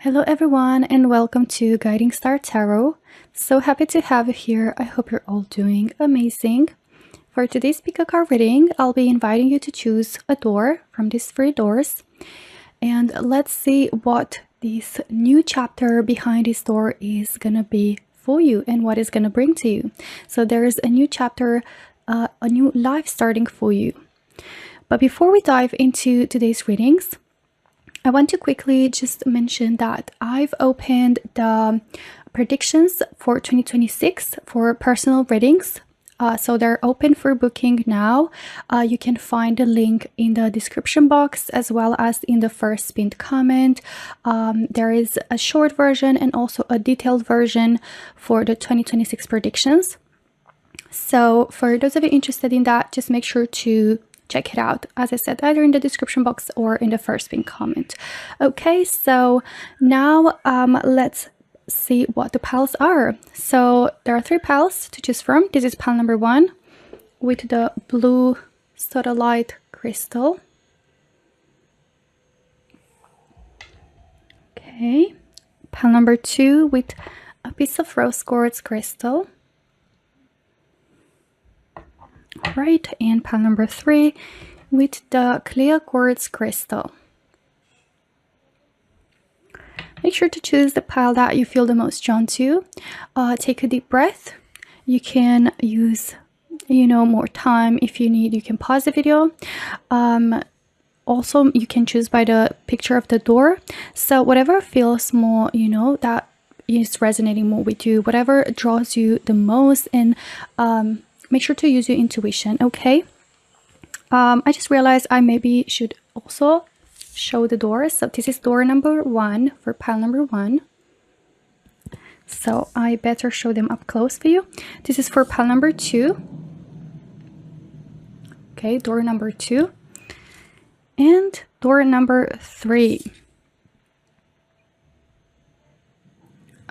Hello everyone and welcome to Guiding Star Tarot. So happy to have you here. I hope you're all doing amazing. For today's pick a card reading, I'll be inviting you to choose a door from these 3 doors. And let's see what this new chapter behind this door is gonna be for you and what it's gonna bring to you. So there's a new chapter, a new life starting for you. But before we dive into today's readings, I want to quickly just mention that I've opened the predictions for 2026 for personal readings. So they're open for booking now. You can find the link in the description box as well as in the first pinned comment. There is a short version and also a detailed version for the 2026 predictions. So for those of you interested in that, just make sure to check it out, as I said, either in the description box or in the first pinned comment. Okay, so now let's see what the piles are. So there are 3 piles to choose from. This is pile number 1 with the blue Sodalite crystal. Okay, pile number 2 with a piece of rose quartz crystal. Right, and pile number 3 with the clear quartz crystal. Make sure to choose the pile that you feel the most drawn to. Take a deep breath. You can use, more time if you need. You can pause the video. Also, you can choose by the picture of the door. So whatever feels more, that is resonating more with you, whatever draws you the most, and make sure to use your intuition, okay? I just realized I maybe should also show the doors. So this is door number 1 for pile number 1. So I better show them up close for you. This is for pile number 2. Okay, door number 2. And door number 3.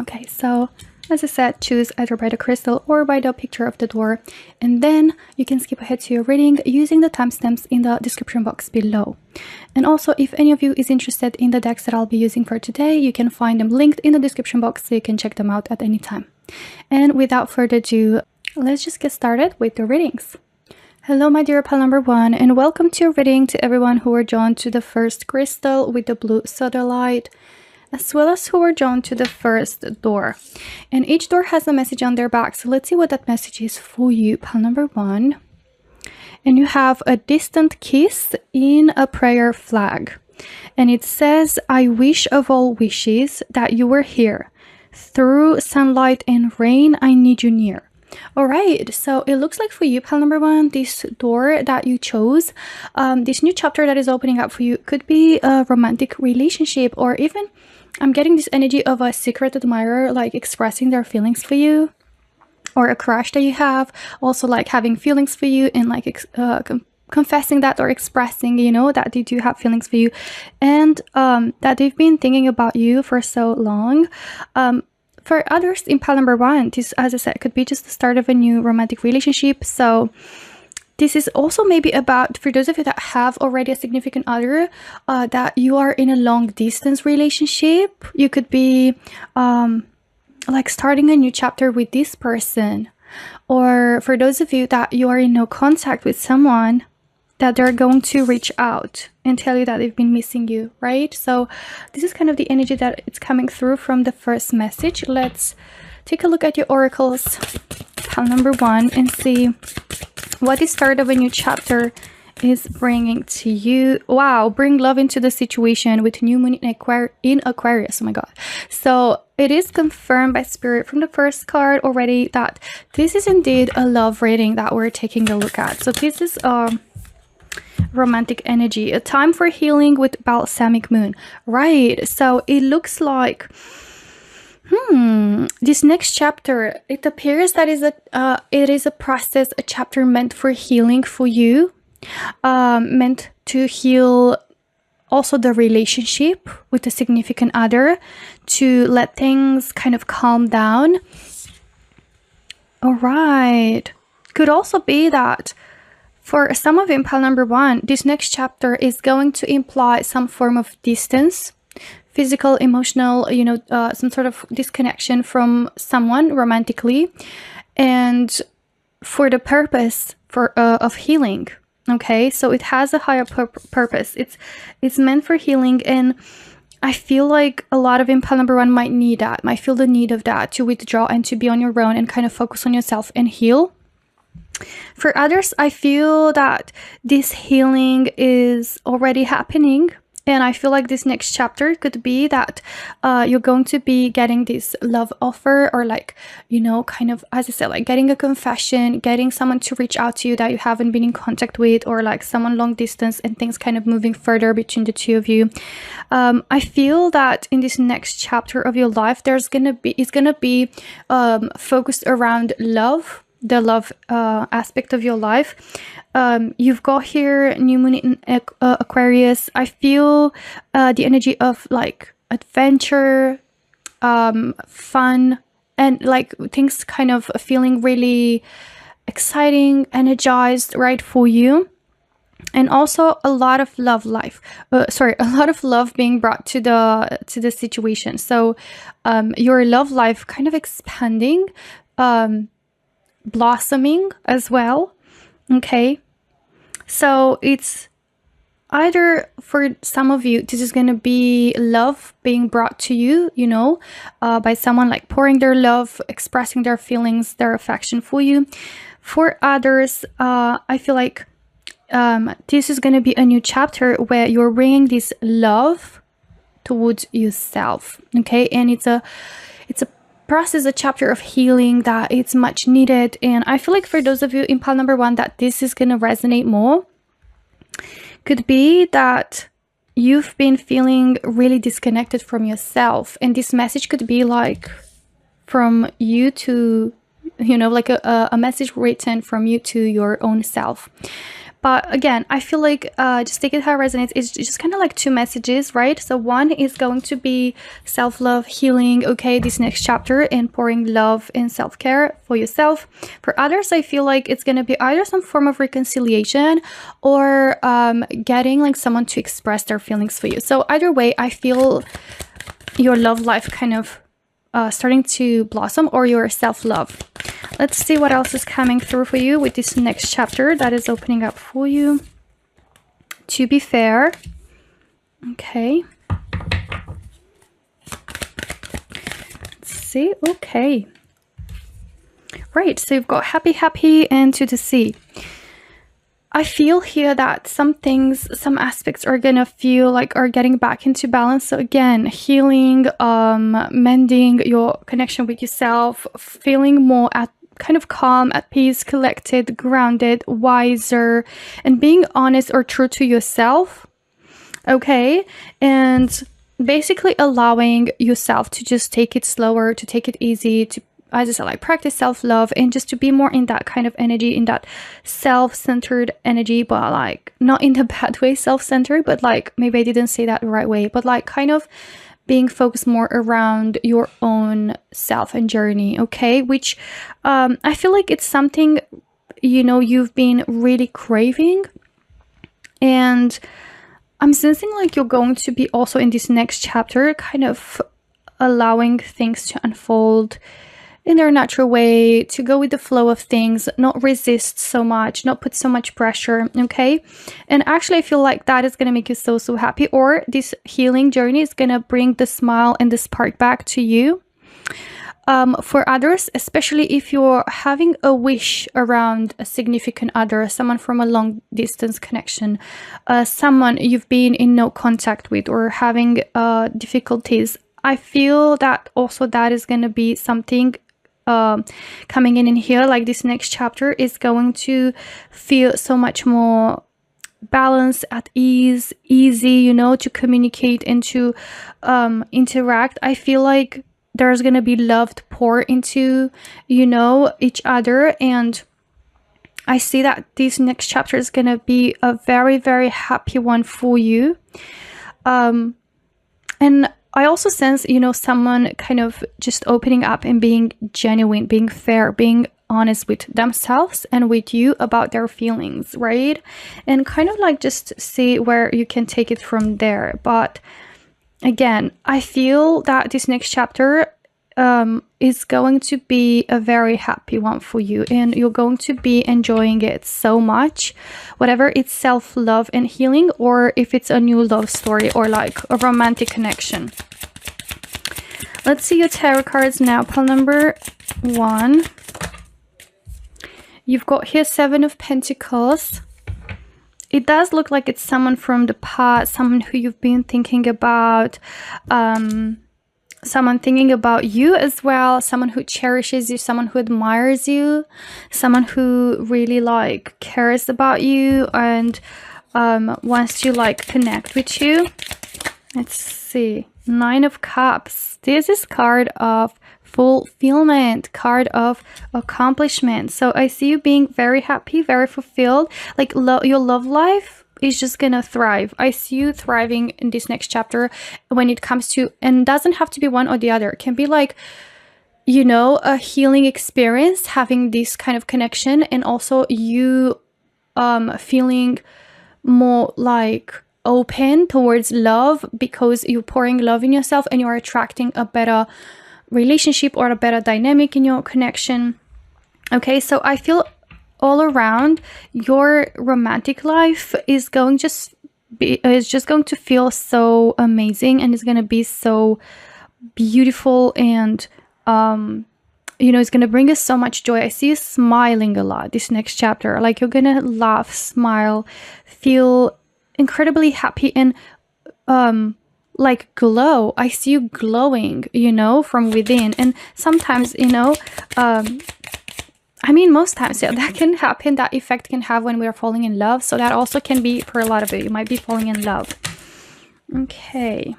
Okay, so as I said, choose either by the crystal or by the picture of the door, and then you can skip ahead to your reading using the timestamps in the description box below. And also, if any of you is interested in the decks that I'll be using for today, you can find them linked in the description box so you can check them out at any time. And without further ado, let's just get started with the readings. Hello my dear pile number 1, and welcome to your reading to everyone who are drawn to the first crystal with the blue Sodalite, as well as who are drawn to the first door. And each door has a message on their back, so let's see what that message is for you, pile number 1. And you have a distant kiss in a prayer flag, and it says, I wish of all wishes that you were here. Through sunlight and rain, I need you near. All right, so it looks like for you, pile number 1, this door that you chose, this new chapter that is opening up for you could be a romantic relationship, or even I'm getting this energy of a secret admirer, like expressing their feelings for you, or a crush that you have, also like having feelings for you and like confessing that or expressing, that they do have feelings for you, and that they've been thinking about you for so long. For others in pile number 1, this, as I said, could be just the start of a new romantic relationship. So this is also maybe about, for those of you that have already a significant other, that you are in a long distance relationship. You could be like starting a new chapter with this person. Or for those of you that you are in no contact with someone, that they're going to reach out and tell you that they've been missing you, right? So this is kind of the energy that it's coming through from the first message. Let's take a look at your oracles, pile number 1, and see what the start of a new chapter is bringing to you. Wow, bring love into the situation with new moon in Aquarius. Oh my god. So it is confirmed by spirit from the first card already that this is indeed a love reading that we're taking a look at. So this is romantic energy, a time for healing with balsamic moon, right? So it looks like this next chapter, it appears that it is a process, a chapter meant for healing for you, meant to heal also the relationship with the significant other, to let things kind of calm down. All right, could also be that for some of you in pile number 1, this next chapter is going to imply some form of distance, physical, emotional, you know, some sort of disconnection from someone romantically, and for the purpose of healing. Okay, so it has a higher purpose. It's meant for healing, and I feel like a lot of impel number one might need that, might feel the need of that, to withdraw and to be on your own and kind of focus on yourself and heal. For others, I feel that this healing is already happening. And I feel like this next chapter could be that you're going to be getting this love offer, or like, you know, kind of, as I said, like getting a confession, getting someone to reach out to you that you haven't been in contact with, or like someone long distance, and things kind of moving further between the two of you. I feel that in this next chapter of your life, it's gonna be focused around love, the love aspect of your life. You've got here new moon in Aquarius. I feel the energy of like adventure, fun, and like things kind of feeling really exciting, energized, right, for you. And also a lot of love being brought to the situation. So your love life kind of expanding, blossoming as well. Okay, so it's either, for some of you, this is going to be love being brought to you, you know, by someone like pouring their love, expressing their feelings, their affection for you. For others, I feel like this is going to be a new chapter where you're bringing this love towards yourself. Okay, and it's a process, a chapter of healing that it's much needed. And I feel like for those of you in pile number one that this is going to resonate more, could be that you've been feeling really disconnected from yourself, and this message could be like from you to, you know, like a message written from you to your own self. But again, I feel like just take it how it resonates. It's just kind of like two messages, right? So one is going to be self-love, healing, okay, this next chapter, and pouring love and self-care for yourself. For others, I feel like it's going to be either some form of reconciliation, or getting like someone to express their feelings for you. So either way, I feel your love life kind of starting to blossom, or your self-love. Let's see what else is coming through for you with this next chapter that is opening up for you. To be fair. Okay. Let's see. Okay. Right. So you've got happy, and to the sea. I feel here that some things, some aspects are gonna feel like are getting back into balance. So again, healing, mending your connection with yourself, feeling more at kind of calm, at peace, collected, grounded, wiser, and being honest or true to yourself. Okay, and basically allowing yourself to just take it slower, to take it easy, to, as I said, like practice self-love, and just to be more in that kind of energy, in that self-centered energy, but like not in the bad way self-centered, but like maybe I didn't say that the right way, but like kind of being focused more around your own self and journey. Okay, which I feel like it's something, you know, you've been really craving, and I'm sensing like you're going to be also in this next chapter kind of allowing things to unfold in their natural way, to go with the flow of things, not resist so much, not put so much pressure. Okay, and actually I feel like that is going to make you so happy, or this healing journey is going to bring the smile and the spark back to you. For others, especially if you're having a wish around a significant other, someone from a long distance connection, someone you've been in no contact with, or having difficulties, I feel that also that is going to be something coming in here. Like this next chapter is going to feel so much more balanced, at ease, easy, you know, to communicate and to interact. I feel like there's gonna be love to pour into, you know, each other, and I see that this next chapter is gonna be a very happy one for you. And I also sense, you know, someone kind of just opening up and being genuine, being fair, being honest with themselves and with you about their feelings, right? And kind of like just see where you can take it from there. But again, I feel that this next chapter is going to be a very happy one for you, and you're going to be enjoying it so much, whatever it's self-love and healing, or if it's a new love story or like a romantic connection. Let's see your tarot cards now. Pile number 1. You've got here 7 of Pentacles. It does look like it's someone from the past, someone who you've been thinking about, someone thinking about you as well, someone who cherishes you, someone who admires you, someone who really like cares about you and wants to like connect with you. Let's see. 9 of Cups. This is card of fulfillment, card of accomplishment. So I see you being very happy, very fulfilled. Like your love life is just gonna thrive. I see you thriving in this next chapter when it comes to, and doesn't have to be one or the other. It can be like, you know, a healing experience, having this kind of connection, and also you feeling more like open towards love because you're pouring love in yourself and you're attracting a better relationship or a better dynamic in your connection. Okay, so I feel all around your romantic life is going just going to feel so amazing, and it's going to be so beautiful, and you know, it's going to bring us so much joy. I see you smiling a lot this next chapter. Like you're going to laugh, smile, feel incredibly happy, and like glow. I see you glowing, you know, from within. And sometimes, you know, I mean, most times, yeah, that can happen. That effect can have when we are falling in love. So that also can be for a lot of it. You might be falling in love. Okay.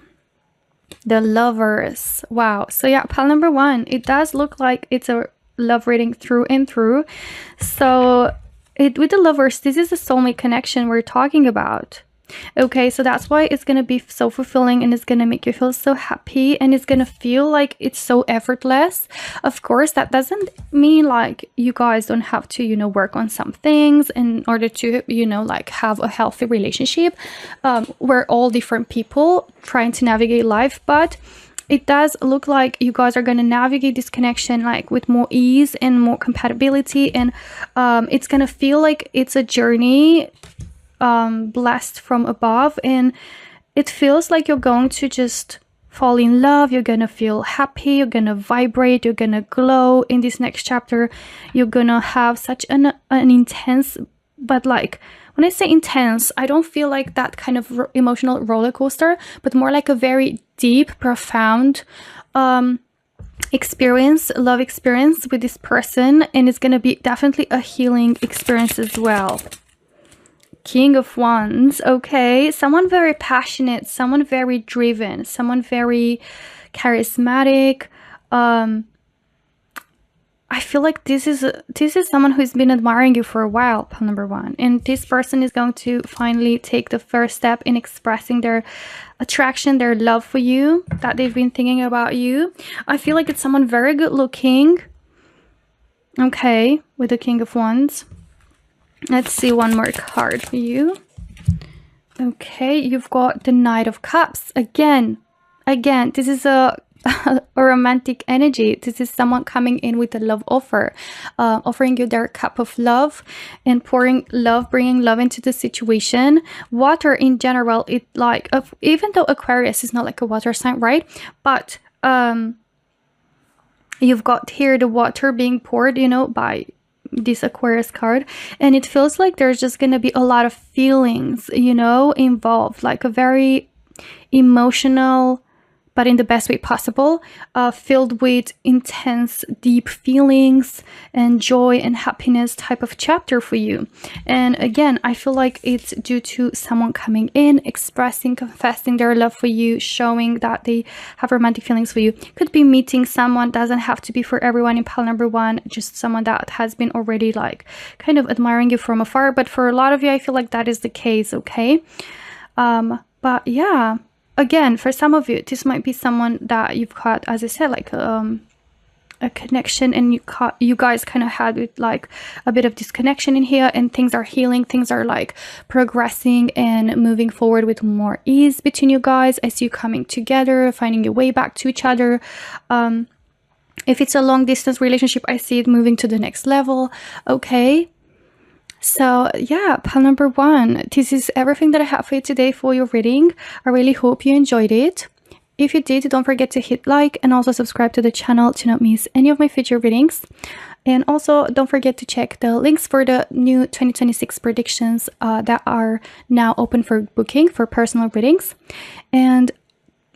The Lovers. Wow. So yeah, pile number 1. It does look like it's a love reading through and through. So with the Lovers, this is the soulmate connection we're talking about. Okay, so that's why it's gonna be so fulfilling, and it's gonna make you feel so happy, and it's gonna feel like it's so effortless. Of course, that doesn't mean like you guys don't have to, you know, work on some things in order to, you know, like have a healthy relationship. We're all different people trying to navigate life, but it does look like you guys are going to navigate this connection like with more ease and more compatibility, and it's going to feel like it's a journey blessed from above, and it feels like you're going to just fall in love. You're gonna feel happy, you're gonna vibrate, you're gonna glow in this next chapter. You're gonna have such an intense, but like when I say intense, I don't feel like that kind of emotional roller coaster, but more like a very deep, profound experience, love experience with this person, and it's gonna be definitely a healing experience as well. King of Wands. Okay, someone very passionate, someone very driven, someone very charismatic. I feel like this is someone who's been admiring you for a while, pile number 1, and this person is going to finally take the first step in expressing their attraction, their love for you, that they've been thinking about you. I feel like it's someone very good looking. Okay, with the King of Wands. Let's see one more card for you. Okay, you've got the Knight of Cups. Again, this is a romantic energy. This is someone coming in with a love offer, offering you their cup of love and pouring love, bringing love into the situation. Water in general, it like, even though Aquarius is not like a water sign, right? But you've got here the water being poured, you know, by this Aquarius card, and it feels like there's just gonna be a lot of feelings, you know, involved, like a very emotional, but in the best way possible, filled with intense, deep feelings and joy and happiness type of chapter for you. And again, I feel like it's due to someone coming in, expressing, confessing their love for you, showing that they have romantic feelings for you. Could be meeting someone, doesn't have to be for everyone in pile number 1, just someone that has been already like kind of admiring you from afar. But for a lot of you, I feel like that is the case, okay? But yeah. Again, for some of you, this might be someone that you've got, as I said, like a connection, and you guys kind of had like a bit of disconnection in here, and things are healing, things are like progressing and moving forward with more ease between you guys. I see you coming together, finding your way back to each other. If it's a long distance relationship, I see it moving to the next level. Okay, so yeah, pile number 1, this is everything that I have for you today for your reading. I really hope you enjoyed it. If you did, don't forget to hit like and also subscribe to the channel to not miss any of my future readings. And also don't forget to check the links for the new 2026 predictions that are now open for booking for personal readings. And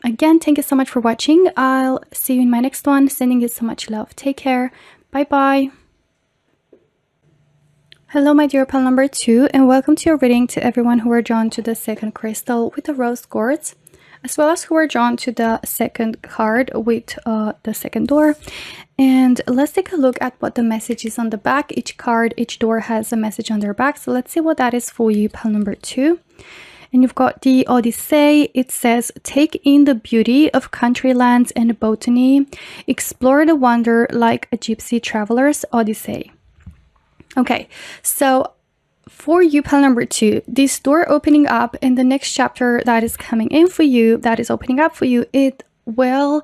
again, thank you so much for watching. I'll see you in my next one. Sending you so much love. Take care. Bye bye. Hello, my dear pile number 2, and welcome to your reading to everyone who are drawn to the second crystal with the rose quartz, as well as who are drawn to the second card with the second door. And let's take a look at what the message is on the back. Each card, each door has a message on their back. So let's see what that is for you, pile number 2. And you've got the Odyssey. It says, take in the beauty of country lands and botany. Explore the wonder like a gypsy traveler's Odyssey. Okay, so for you, pile number 2, this door opening up in the next chapter that is coming in for you, that is opening up for you, it will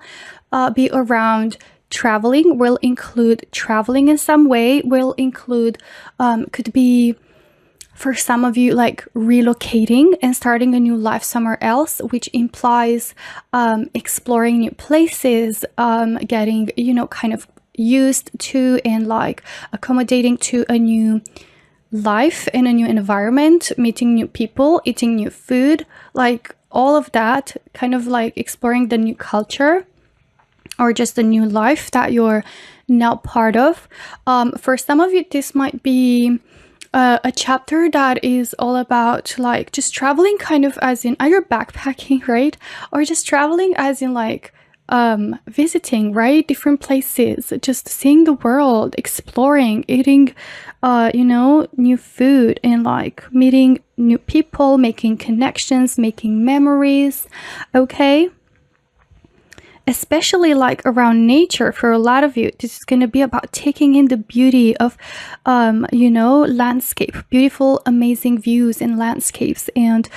be around traveling, will include traveling in some way, will include, could be for some of you like relocating and starting a new life somewhere else, which implies exploring new places, getting, you know, kind of used to and like accommodating to a new life in a new environment, meeting new people, eating new food, like all of that, kind of like exploring the new culture or just the new life that you're now part of. For some of you, this might be a chapter that is all about like just traveling, kind of as in either backpacking, right? Or just traveling as in like visiting, right? Different places, just seeing the world, exploring, eating, you know, new food, and like meeting new people, making connections, making memories. Okay. Especially like around nature, for a lot of you, this is going to be about taking in the beauty of, you know, landscape, beautiful, amazing views and landscapes and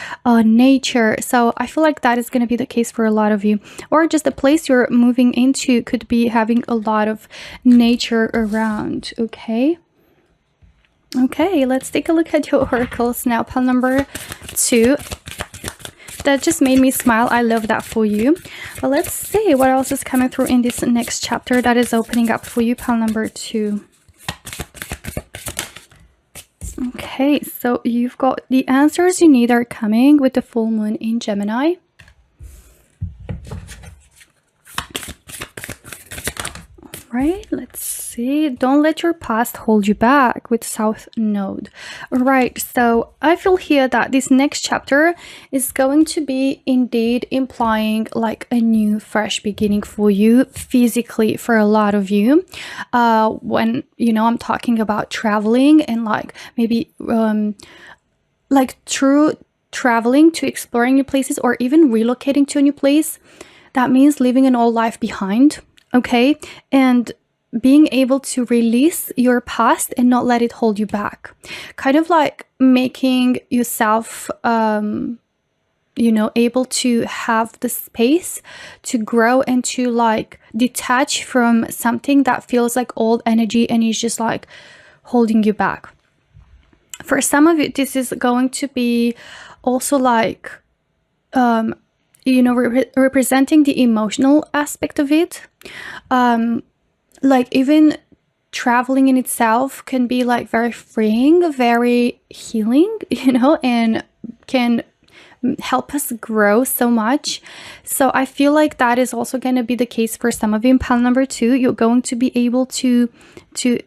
nature. So I feel like that is going to be the case for a lot of you, or just the place you're moving into could be having a lot of nature around. Okay. Okay, let's take a look at your oracles now, pile number 2. That just made me smile. I love that for you. But let's see what else is coming through in this next chapter that is opening up for you, pile number 2. Okay, so you've got the answers you need are coming with the full moon in Gemini. Right, let's see. Don't let your past hold you back with South Node. Right, so I feel here that this next chapter is going to be indeed implying like a new fresh beginning for you physically, for a lot of you. When, you know, I'm talking about traveling and like maybe like true traveling to exploring new places, or even relocating to a new place. That means leaving an old life behind. Okay, and being able to release your past and not let it hold you back. Kind of like making yourself, you know, able to have the space to grow and to like detach from something that feels like old energy and is just like holding you back. For some of you, this is going to be also like, you know, representing the emotional aspect of it. Like even traveling in itself can be like very freeing, very healing, you know, and can help us grow so much. So I feel like that is also going to be the case for some of you in pile number 2. You're going to be able to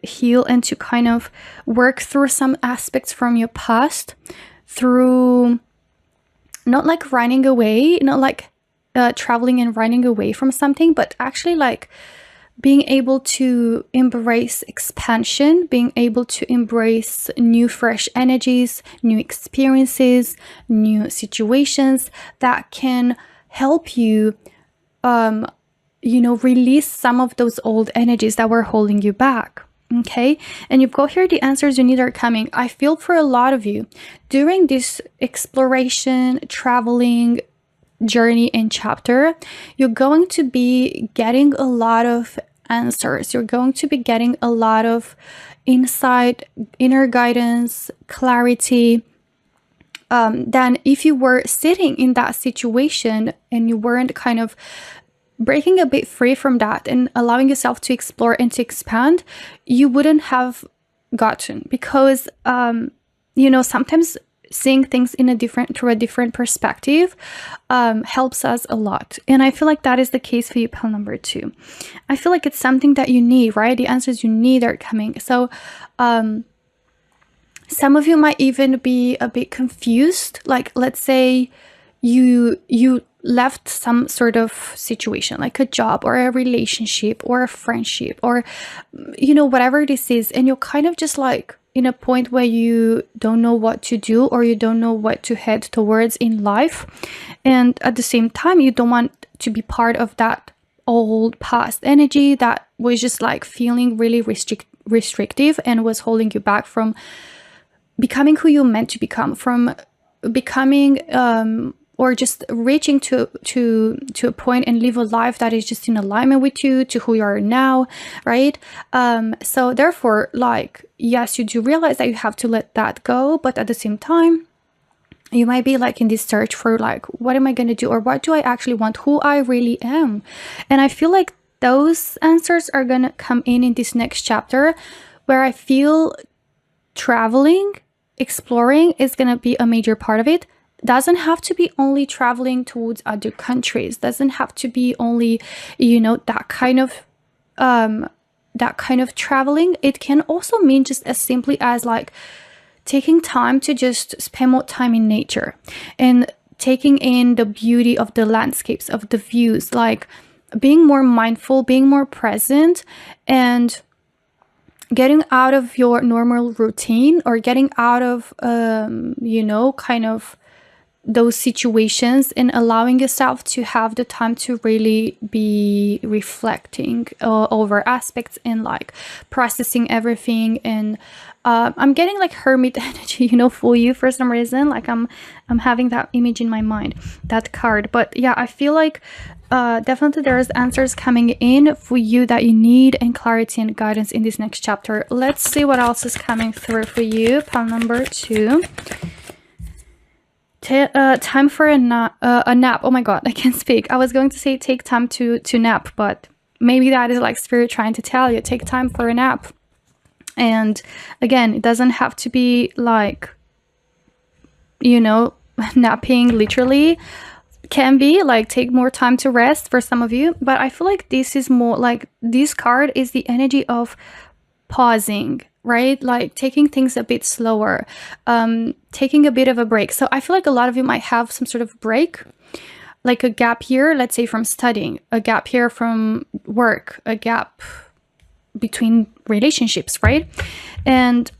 heal and to kind of work through some aspects from your past through not like running away, not like traveling and running away from something, but actually like being able to embrace expansion, being able to embrace new fresh energies, new experiences, new situations that can help you, you know, release some of those old energies that were holding you back. Okay, and you've got here the answers you need are coming. I feel for a lot of you during this exploration, traveling journey and chapter, you're going to be getting a lot of answers. You're going to be getting a lot of insight, inner guidance, clarity. Then if you were sitting in that situation and you weren't kind of breaking a bit free from that and allowing yourself to explore and to expand, you wouldn't have gotten, because you know, sometimes seeing things through a different perspective helps us a lot. And I feel like that is the case for you, pile number 2. I feel like it's something that you need, right? The answers you need are coming. So some of you might even be a bit confused. Like, let's say you left some sort of situation, like a job or a relationship or a friendship or, you know, whatever this is, and you're kind of just like in a point where you don't know what to do, or you don't know what to head towards in life. And at the same time, you don't want to be part of that old past energy that was just like feeling really restrictive and was holding you back from becoming who you're meant to become, from becoming or just reaching to a point and live a life that is just in alignment with you, to who you are now, right? So therefore, like, yes, you do realize that you have to let that go, but at the same time, you might be like in this search for like, what am I going to do, or what do I actually want, who I really am? And I feel like those answers are going to come in this next chapter, where I feel traveling, exploring is going to be a major part of it. Doesn't have to be only traveling towards other countries, doesn't have to be only, you know, that kind of traveling. It can also mean just as simply as like taking time to just spend more time in nature and taking in the beauty of the landscapes, of the views, like being more mindful, being more present, and getting out of your normal routine, or getting out of you know, kind of those situations, and allowing yourself to have the time to really be reflecting over aspects and like processing everything. And I'm getting like hermit energy, you know, for you for some reason. Like I'm having that image in my mind, that card. But yeah, I feel like definitely there's answers coming in for you that you need, and clarity and guidance in this next chapter. Let's see what else is coming through for you, pile number 2. Time for a nap. Oh my god, I can't speak. I was going to say take time to nap, but maybe that is like spirit trying to tell you, take time for a nap. And again, it doesn't have to be like, you know, napping literally. Can be like take more time to rest for some of you, but I feel like this is more like, this card is the energy of pausing, right? Like taking things a bit slower, taking a bit of a break. So I feel like a lot of you might have some sort of break, like a gap year, let's say from studying, a gap year from work, a gap between relationships, right? And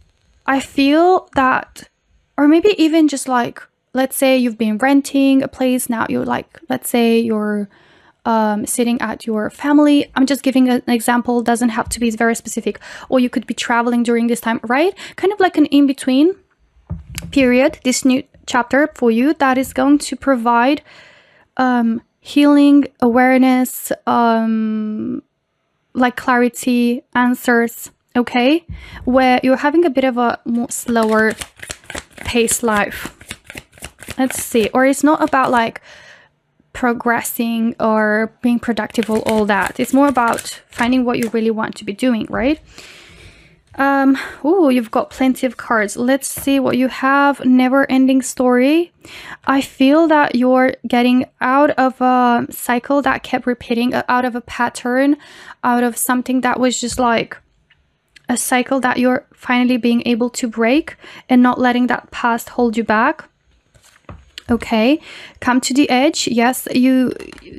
I feel that, or maybe even just like, let's say you've been renting a place, now you're like, let's say you're sitting at your family. I'm just giving an example, doesn't have to be very specific. Or you could be traveling during this time, right? Kind of like an in-between period, this new chapter for you that is going to provide healing, awareness, like clarity, answers, okay? Where you're having a bit of a more slower paced life. Let's see. Or it's not about like progressing or being productive or all that. It's more about finding what you really want to be doing, right? Oh, you've got plenty of cards. Let's see what you have. Never-ending story. I feel that you're getting out of a cycle that kept repeating, out of a pattern, out of something that was just like a cycle that you're finally being able to break and not letting that past hold you back. Okay, come to the edge. Yes, you,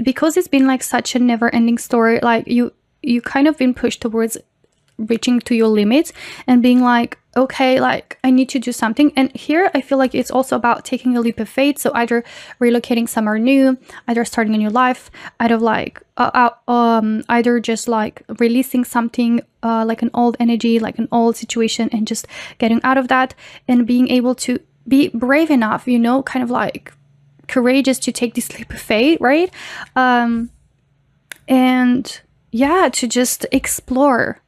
because it's been like such a never-ending story, like you kind of been pushed towards reaching to your limits and being like, okay, like I need to do something. And here I feel like it's also about taking a leap of faith. So either relocating somewhere new, either starting a new life, either like either just like releasing something like an old energy, like an old situation, and just getting out of that and being able to be brave enough, you know, kind of like courageous to take this leap of faith, right? And yeah, to just explore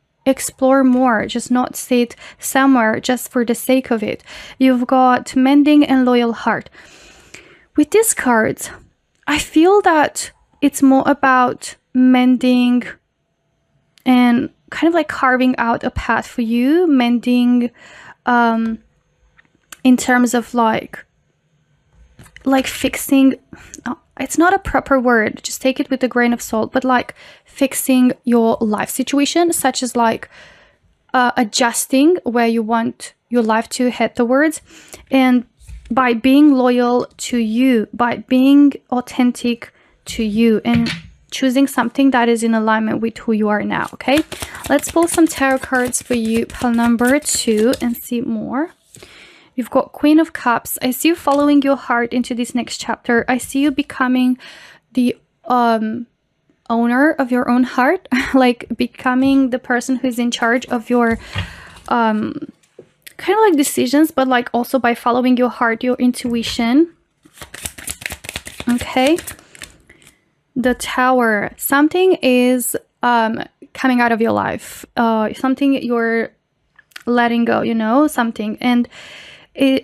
more, just not sit somewhere just for the sake of it. You've got mending and loyal heart. With these cards, I feel that it's more about mending and kind of like carving out a path for you, mending in terms of like fixing, it's not a proper word, just take it with a grain of salt, but like fixing your life situation, such as like adjusting where you want your life to head towards. And by being loyal to you, by being authentic to you, and choosing something that is in alignment with who you are now. Okay, let's pull some tarot cards for you, pile number 2, and see more. You've got Queen of Cups. I see you following your heart into this next chapter. I see you becoming the owner of your own heart, like becoming the person who's in charge of your kind of like decisions, but like also by following your heart, your intuition. Okay. The Tower. Something is coming out of your life. Something you're letting go, you know, something. And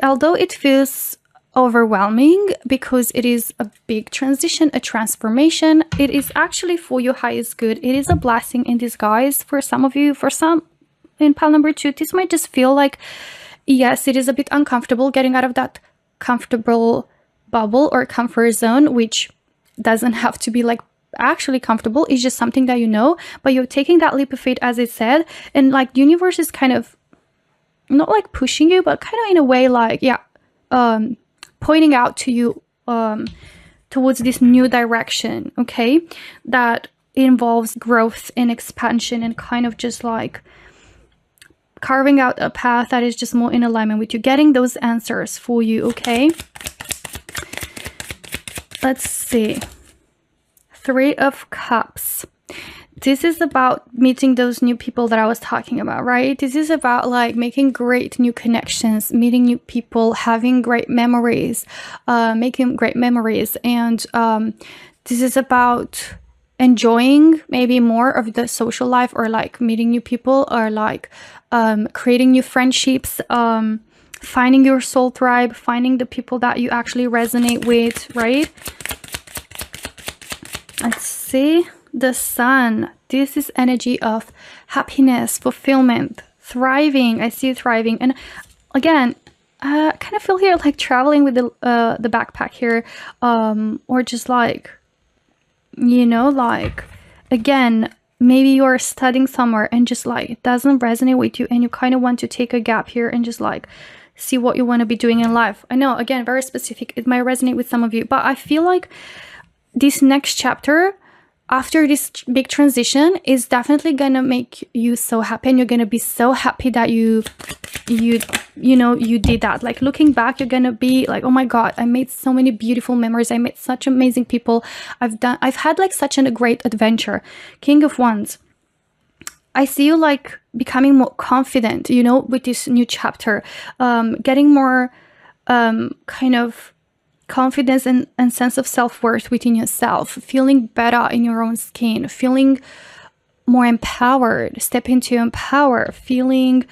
although it feels overwhelming because it is a big transition, a transformation, it is actually for your highest good. It is a blessing in disguise for some of you. For some, in pile number 2, this might just feel like, yes, it is a bit uncomfortable getting out of that comfortable bubble or comfort zone, which doesn't have to be like actually comfortable. It's just something that you know, but you're taking that leap of faith, as it said, and like the universe is kind of not like pushing you, but kind of in a way like, yeah, pointing out to you towards this new direction, okay, that involves growth and expansion and kind of just like carving out a path that is just more in alignment with you, getting those answers for you. Okay, let's see. 3 of Cups. This is about meeting those new people that I was talking about, right? This is about like making great new connections, meeting new people, having great memories, making great memories. And this is about enjoying maybe more of the social life, or like meeting new people, or like creating new friendships, finding your soul tribe, finding the people that you actually resonate with, right? Let's see. The Sun. This is energy of happiness, fulfillment, thriving. I see you thriving. And again, I kind of feel here like traveling with the backpack here, or just like, you know, like again, maybe you're studying somewhere and just like it doesn't resonate with you, and you kind of want to take a gap here and just like see what you want to be doing in life. I know, again, very specific. It might resonate with some of you, but I feel like this next chapter, after this big transition, is definitely gonna make you so happy, and you're gonna be so happy that you know you did that. Like looking back, you're gonna be like, oh my god, I made so many beautiful memories, I met such amazing people, I've had like such a great adventure. King of Wands. I see you like becoming more confident, you know, with this new chapter, getting more kind of confidence and sense of self-worth within yourself, feeling better in your own skin, feeling more empowered, step into empower, feeling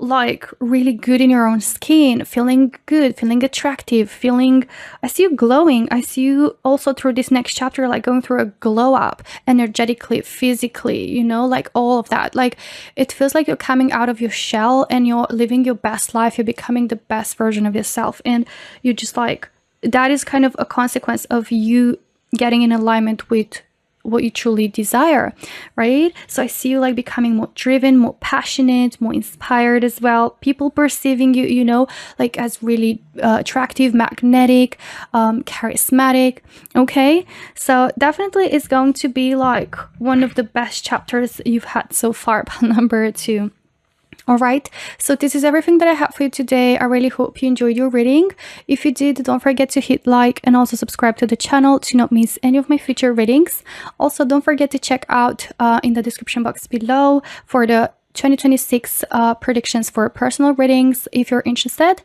like really good in your own skin, feeling good, feeling attractive, feeling, I see you glowing. I see you also through this next chapter like going through a glow up energetically, physically, you know, like all of that. Like it feels like you're coming out of your shell and you're living your best life, you're becoming the best version of yourself, and you just like, that is kind of a consequence of you getting in alignment with what you truly desire, right? So I see you like becoming more driven, more passionate, more inspired as well. People perceiving you, you know, like as really attractive, magnetic, charismatic. Okay, so definitely it's going to be like one of the best chapters you've had so far, pile number 2. All right, so this is everything that I have for you today. I really hope you enjoyed your reading. If you did, don't forget to hit like and also subscribe to the channel to not miss any of my future readings. Also, don't forget to check out in the description box below for the 2026 predictions for personal readings if you're interested.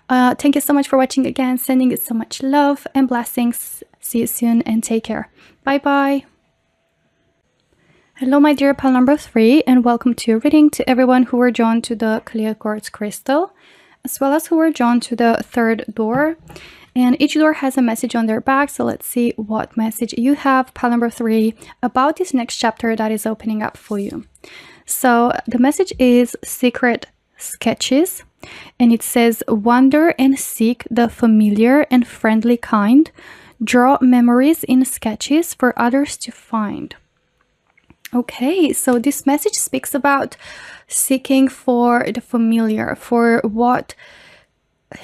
Thank you so much for watching again. Sending you so much love and blessings. See you soon and take care. Bye bye. Hello my dear pile number 3, and welcome to your reading to everyone who were drawn to the clear quartz crystal, as well as who were drawn to the 3rd door. And each door has a message on their back, so let's see what message you have, pile number 3, about this next chapter that is opening up for you. So the message is secret sketches, and it says, wander and seek the familiar and friendly kind. Draw memories in sketches for others to find. Okay, so this message speaks about seeking for the familiar, for what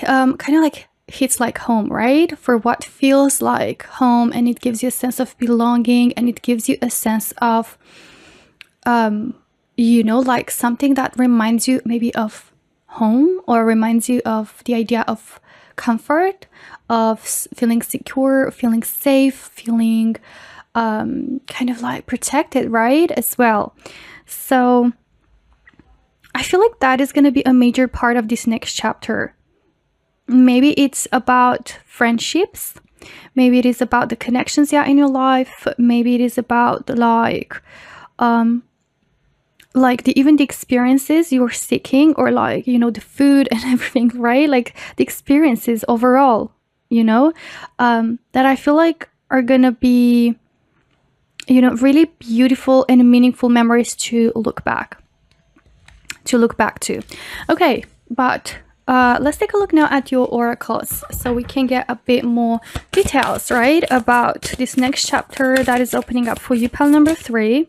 kind of like hits like home, right? For what feels like home, and it gives you a sense of belonging, and it gives you a sense of, you know, like something that reminds you maybe of home, or reminds you of the idea of comfort, of feeling secure, feeling safe, feeling kind of like protected, right, as well. So I feel like that is going to be a major part of this next chapter. Maybe it's about friendships, maybe it is about the connections you have in your life, maybe it is about like even the experiences you're seeking, or like, you know, the food and everything, right? Like the experiences overall, you know, that I feel like are gonna be, you know, really beautiful and meaningful memories to look back to. Okay, but let's take a look now at your oracles so we can get a bit more details, right, about this next chapter that is opening up for you, pile number 3.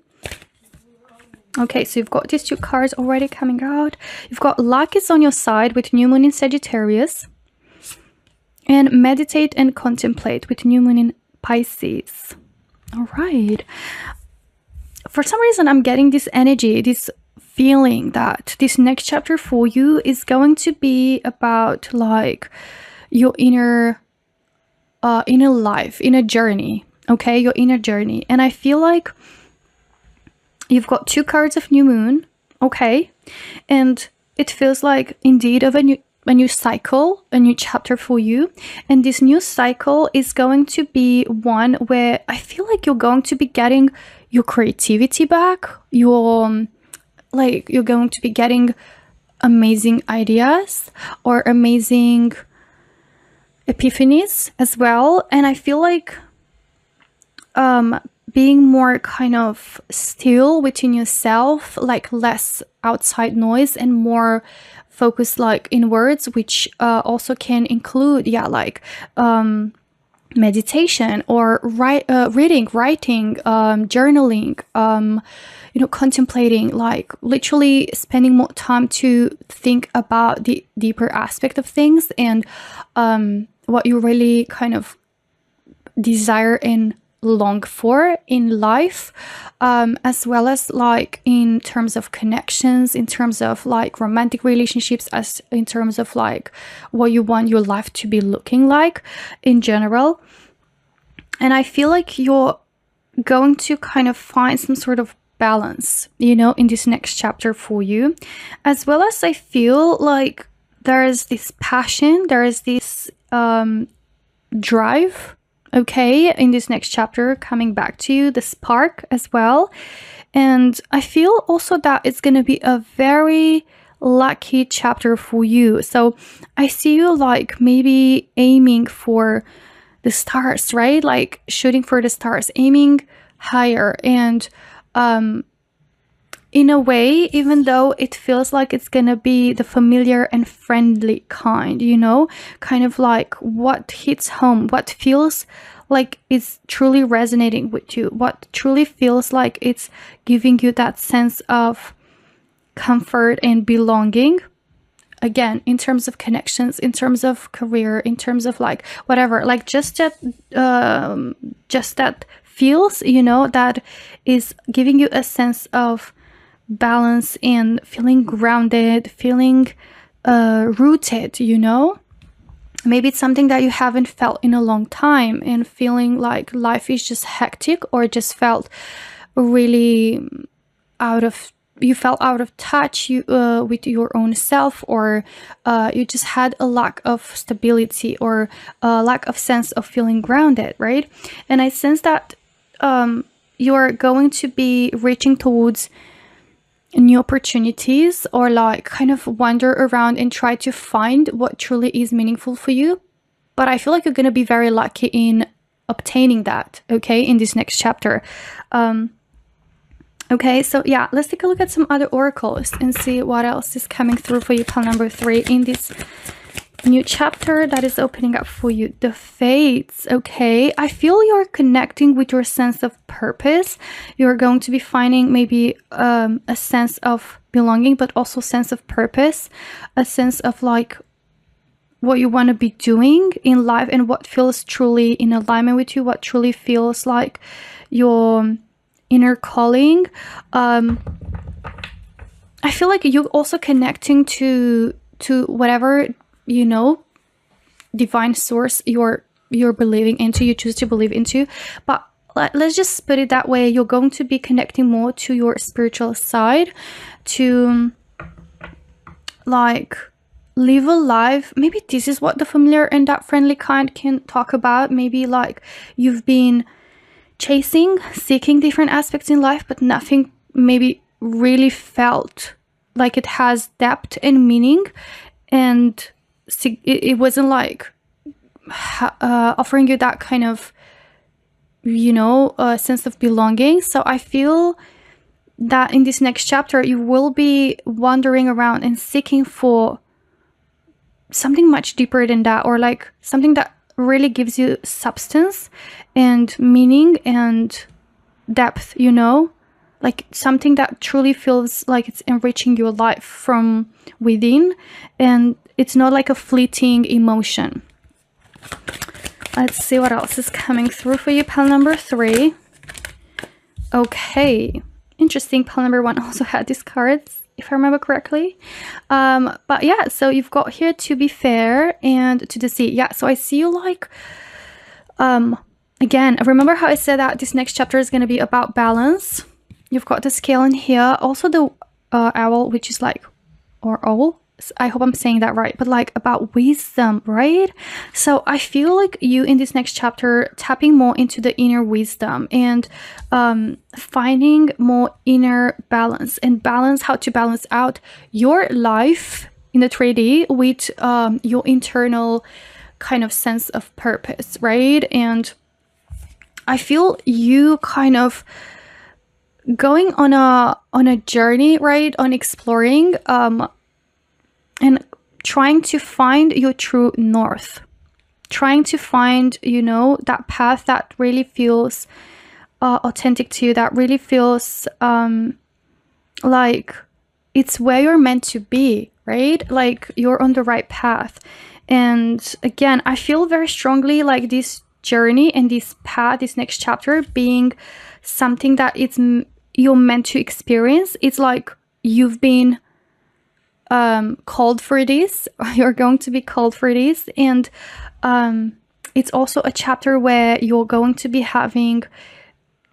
Okay, so you've got these 2 cards already coming out. You've got luck is on your side with new moon in Sagittarius, and meditate and contemplate with new moon in Pisces. All right, for some reason I'm getting this energy, this feeling that this next chapter for you is going to be about like your inner life, inner journey. Okay, your inner journey. And I feel like you've got 2 cards of new moon. Okay, and it feels like indeed of a new cycle, a new chapter for you. And this new cycle is going to be one where I feel like you're going to be getting your creativity back, you're going to be getting amazing ideas or amazing epiphanies as well. And I feel like being more kind of still within yourself, like less outside noise and more focus like inwards, which also can include meditation or reading, writing, journaling, you know, contemplating, like literally spending more time to think about the deeper aspect of things and what you really kind of desire and long for in life, as well as like in terms of connections, in terms of like romantic relationships, as in terms of like what you want your life to be looking like in general. And I feel like you're going to kind of find some sort of balance, you know, in this next chapter for you, as well as I feel like there is this passion, there is this drive, okay, in this next chapter coming back to you, the spark as well. And I feel also that it's going to be a very lucky chapter for you. So I see you like maybe aiming for the stars, right? Like shooting for the stars, aiming higher. And in a way, even though it feels like it's gonna be the familiar and friendly kind, you know, kind of like what hits home, what feels like it's truly resonating with you, what truly feels like it's giving you that sense of comfort and belonging. Again, in terms of connections, in terms of career, in terms of like whatever, like just that feels, you know, that is giving you a sense of balance and feeling grounded, feeling rooted, you know. Maybe it's something that you haven't felt in a long time, and feeling like life is just hectic, or just felt really you felt out of touch with your own self, or you just had a lack of stability, or a lack of sense of feeling grounded, right? And I sense that you're going to be reaching towards new opportunities, or like kind of wander around and try to find what truly is meaningful for you. But I feel like you're going to be very lucky in obtaining that, okay, in this next chapter. Okay, so yeah, let's take a look at some other oracles and see what else is coming through for you, pile number 3, in this new chapter that is opening up for you. The Fates. Okay, I feel you're connecting with your sense of purpose. You're going to be finding maybe a sense of belonging, but also sense of purpose, a sense of like what you want to be doing in life, and what feels truly in alignment with you, what truly feels like your inner calling. I feel like you're also connecting to whatever, you know, divine source you're believing into, you choose to believe into. But let's just put it that way, you're going to be connecting more to your spiritual side, to like live a life. Maybe this is what the familiar and that friendly kind can talk about. Maybe like you've been seeking different aspects in life, but nothing maybe really felt like it has depth and meaning, and it wasn't like offering you that kind of, you know, sense of belonging. So I feel that in this next chapter you will be wandering around and seeking for something much deeper than that, or like something that really gives you substance and meaning and depth, you know, like something that truly feels like it's enriching your life from within, and it's not like a fleeting emotion. Let's see what else is coming through for you, pile number 3. Okay, interesting. Pile number 1 also had these cards, if I remember correctly. But yeah, so you've got here to be fair and to deceive. Yeah, so I see you like, again, remember how I said that this next chapter is going to be about balance? You've got the scale in here. Also the owl, which is like, or owl, I hope I'm saying that right, but like about wisdom, right? So I feel like you in this next chapter tapping more into the inner wisdom and finding more inner balance, and how to balance out your life in the 3D with your internal kind of sense of purpose, right? And I feel you kind of going on a journey, right, on exploring and trying to find your true north, trying to find, you know, that path that really feels authentic to you, that really feels like it's where you're meant to be, right? Like you're on the right path. And again, I feel very strongly like this journey and this path, this next chapter being something that you're meant to experience. It's like you've been called for this, you're going to be called for this, and it's also a chapter where you're going to be having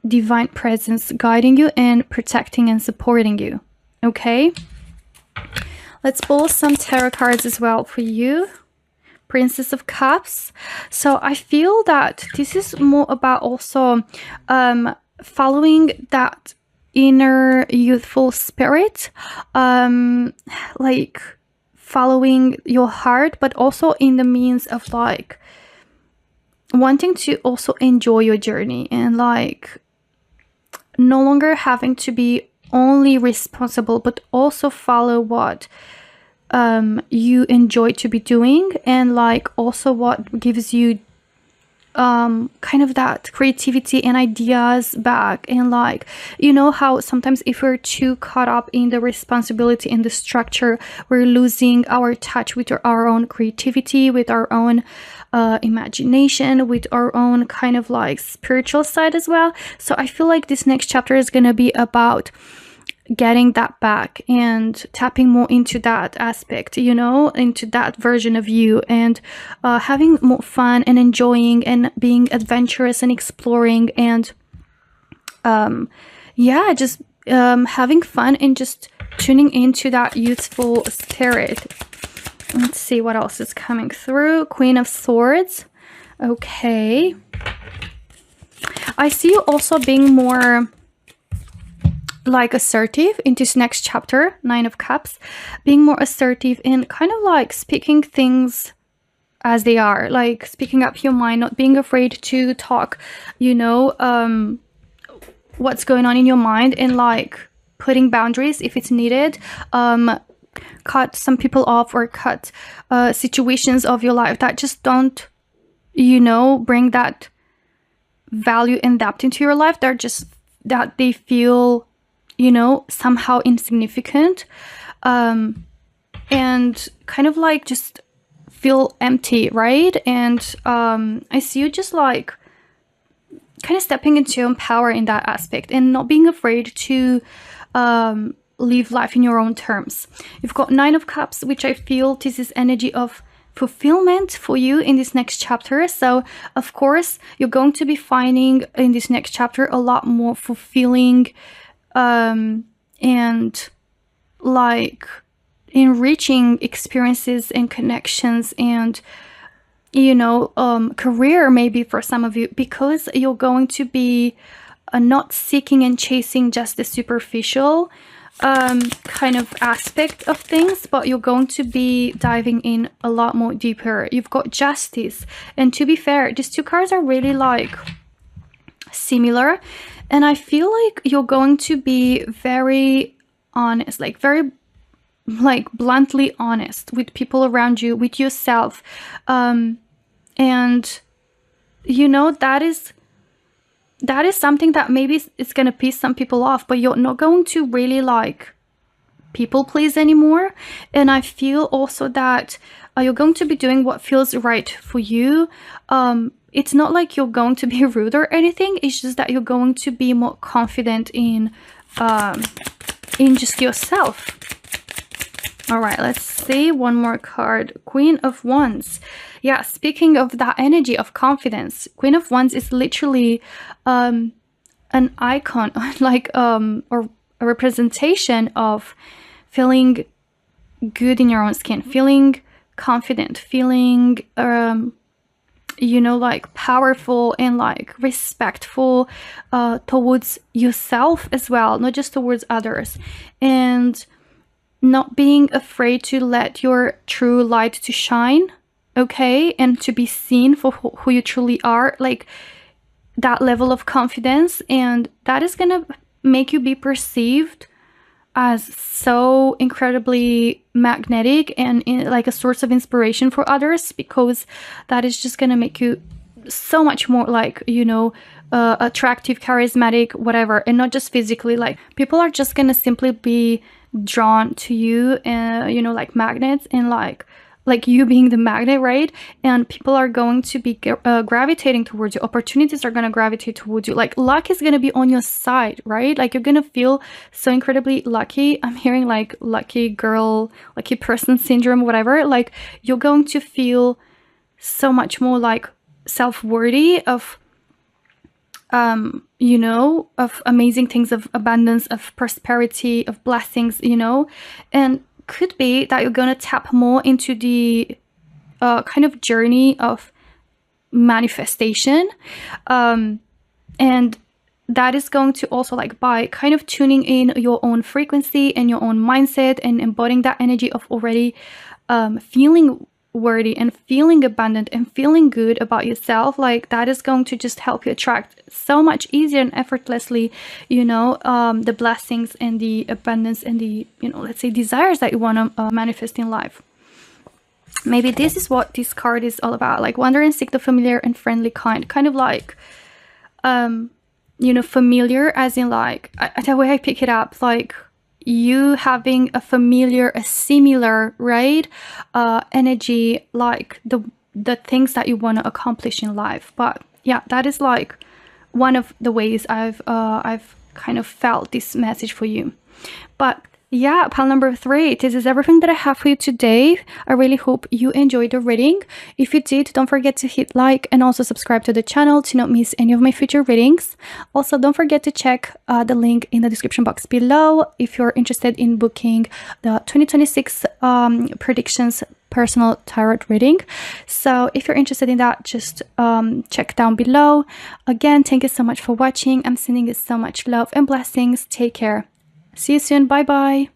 divine presence guiding you and protecting and supporting you. Okay, let's pull some tarot cards as well for you. Princess of Cups. So I feel that this is more about also following that inner youthful spirit, like following your heart, but also in the means of like wanting to also enjoy your journey, and like no longer having to be only responsible, but also follow what you enjoy to be doing, and like also what gives you kind of that creativity and ideas back. And like, you know how sometimes if we're too caught up in the responsibility and the structure, we're losing our touch with our own creativity, with our own imagination, with our own kind of like spiritual side as well. So I feel like this next chapter is going to be about getting that back and tapping more into that aspect, you know, into that version of you, and having more fun and enjoying and being adventurous and exploring, and yeah, just having fun and just tuning into that youthful spirit. Let's see what else is coming through. Queen of Swords. Okay, I see you also being more like assertive in this next chapter. Nine of Cups, being more assertive and kind of like speaking things as they are, like speaking up your mind, not being afraid to talk, you know, what's going on in your mind, and like putting boundaries if it's needed, cut some people off, or cut situations of your life that just don't, you know, bring that value and depth into your life. They're just that they feel, you know, somehow insignificant, and kind of like just feel empty, right? And I see you just like kind of stepping into your own power in that aspect, and not being afraid to live life in your own terms. You've got Nine of Cups, which I feel this is energy of fulfillment for you in this next chapter. So of course you're going to be finding in this next chapter a lot more fulfilling and like enriching experiences and connections, and you know, career maybe for some of you, because you're going to be not seeking and chasing just the superficial kind of aspect of things, but you're going to be diving in a lot more deeper. You've got Justice, and to be fair, these two cards are really like similar, and I feel like you're going to be very honest, like very like bluntly honest with people around you, with yourself, and you know, that is something that maybe it's gonna piss some people off, but you're not going to really like people please anymore. And I feel also that you're going to be doing what feels right for you. It's not like you're going to be rude or anything, it's just that you're going to be more confident in just yourself. All right, let's see one more card. Queen of Wands. Yeah, speaking of that energy of confidence, Queen of Wands is literally an icon, like or a representation of feeling good in your own skin, feeling confident, feeling you know, like powerful and like respectful towards yourself as well, not just towards others, and not being afraid to let your true light to shine, okay, and to be seen for who you truly are, like that level of confidence, and that is gonna make you be perceived as so incredibly magnetic and like a source of inspiration for others, because that is just gonna make you so much more like, you know, attractive, charismatic, whatever, and not just physically. Like people are just gonna simply be drawn to you, and you know, like magnets, and like you being the magnet, right? And people are going to be gravitating towards you. Opportunities are going to gravitate towards you. Like luck is going to be on your side, right? Like you're going to feel so incredibly lucky. I'm hearing like lucky girl, lucky person syndrome, whatever. Like you're going to feel so much more like self-worthy of you know, of amazing things, of abundance, of prosperity, of blessings, you know. And could be that you're gonna tap more into the kind of journey of manifestation, and that is going to also, like, by kind of tuning in your own frequency and your own mindset and embodying that energy of already feeling worthy and feeling abundant and feeling good about yourself, like that is going to just help you attract so much easier and effortlessly, you know, the blessings and the abundance and the, you know, let's say desires that you want to manifest in life. maybe this is what this card is all about, like wander and seek the familiar and friendly kind of like you know, familiar as in like the way I pick it up, like you having a familiar, a similar, right, energy, like the things that you want to accomplish in life. But yeah, that is like one of the ways I've kind of felt this message for you. But yeah, pile number 3, this is everything that I have for you today. I really hope you enjoyed the reading. If you did, don't forget to hit like and also subscribe to the channel to not miss any of my future readings. Also, don't forget to check the link in the description box below if you're interested in booking the 2026 predictions personal tarot reading. So if you're interested in that, just check down below. Again, thank you so much for watching. I'm sending you so much love and blessings. Take care. See you soon. Bye bye.